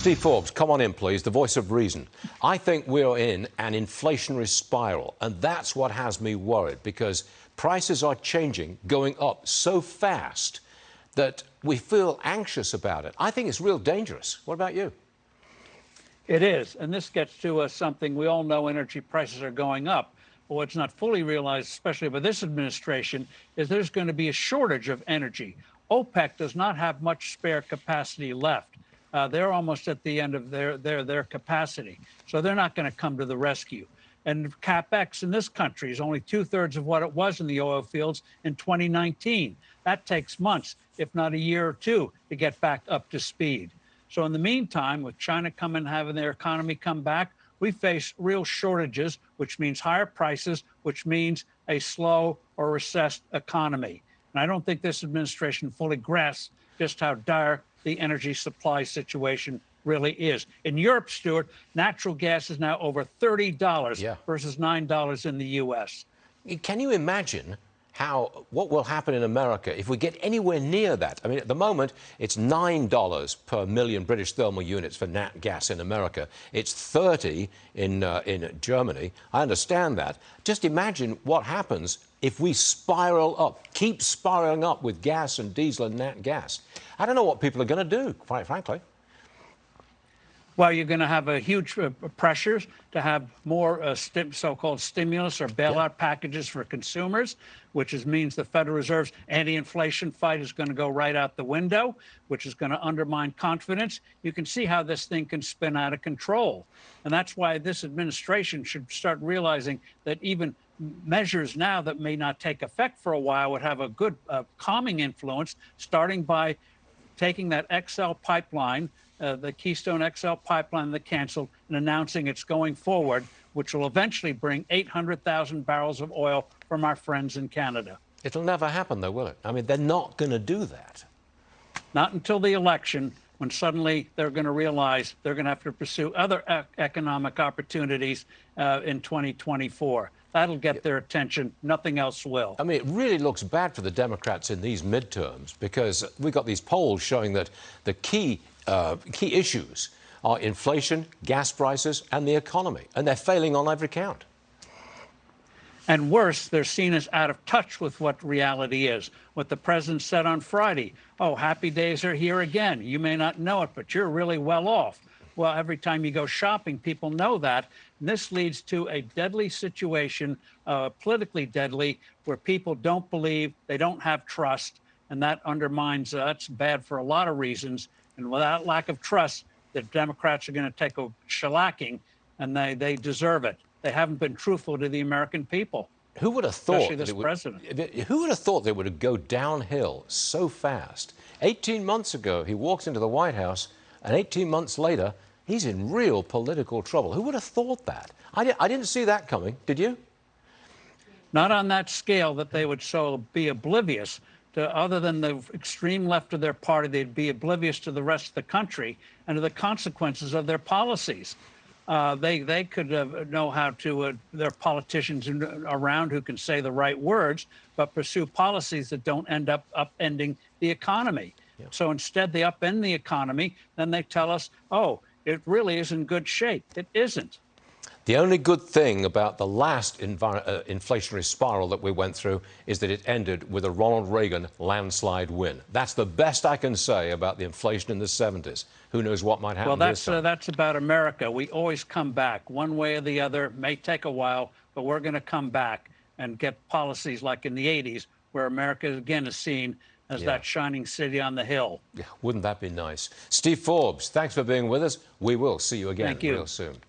Steve Forbes, come on in, please, the voice of reason. I think we're in an inflationary spiral, and that's what has me worried, because prices are changing, going up so fast that we feel anxious about it. I think it's real dangerous. What about you? It is, and this gets to something we all know: energy prices are going up. But what's not fully realized, especially by this administration, is there's going to be a shortage of energy. OPEC does not have much spare capacity left. They're almost at the end of their capacity, so they're not going to come to the rescue. And CapEx in this country is only 2/3 of what it was in the oil fields in 2019. That takes months, if not a year or two, to get back up to speed. So in the meantime, with China coming, having their economy come back, we face real shortages, which means higher prices, which means a slow or recessed economy. And I don't think this administration fully grasps just how dire the energy supply situation really is. In Europe, Stuart, natural gas is now over $30 versus $9 in the U.S. Can you imagine what will happen in America if we get anywhere near that? I mean, at the moment, it's $9 per million British thermal units for nat gas in America. It's 30 in Germany. I understand that. Just imagine what happens if we spiral up, keep spiraling up with gas and diesel and nat gas. I don't know what people are going to do, quite frankly. Well, you're going to have a huge pressures to have more so-called stimulus or bailout packages for consumers, which means the Federal Reserve's anti-inflation fight is going to go right out the window, which is going to undermine confidence. You can see how this thing can spin out of control. And that's why this administration should start realizing that even measures now that may not take effect for a while would have a good calming influence, starting by taking that XL pipeline, the Keystone XL pipeline that canceled, and announcing it's going forward, which will eventually bring 800,000 barrels of oil from our friends in Canada. It'll never happen, though, will it? I mean, they're not going to do that. Not until the election, when suddenly they're going to realize they're going to have to pursue other economic opportunities in 2024. That'll get their attention. Nothing else will. I mean, it really looks bad for the Democrats in these midterms, because we've got these polls showing that the key issues are inflation, gas prices, and the economy, and they're failing on every count. And worse, they're seen as out of touch with what reality is. What the president said on Friday: oh, happy days are here again. You may not know it, but you're really well off. Well, every time you go shopping, people know that. And this leads to a deadly situation, politically deadly, where people don't believe, they don't have trust, and that undermines, that's bad for a lot of reasons. And without lack of trust, the Democrats are going to take a shellacking, and they deserve it. They haven't been truthful to the American people. Who would have thought especially this president? Who would have thought they would go downhill so fast? 18 months ago, he walks into the White House, and 18 months later, he's in real political trouble. Who would have thought that? I didn't see that coming. Did you? Not on that scale, that they would so be oblivious to, other than the extreme left of their party, they'd be oblivious to the rest of the country and to the consequences of their policies. They could know how to, there are politicians around who can say the right words, but pursue policies that don't end up upending the economy. Yeah. So instead, they upend the economy, then they tell us, oh, it really is in good shape. It isn't. The only good thing about the last inflationary spiral that we went through is that it ended with a Ronald Reagan landslide win. That's the best I can say about the inflation in the 70s. Who knows what might happen this time. Well, that's about America. We always come back one way or the other. It may take a while, but we're going to come back and get policies like in the 80s, where America again is seen as that shining city on the hill. Yeah, wouldn't that be nice? Steve Forbes, thanks for being with us. We will see you again real soon. Thanks.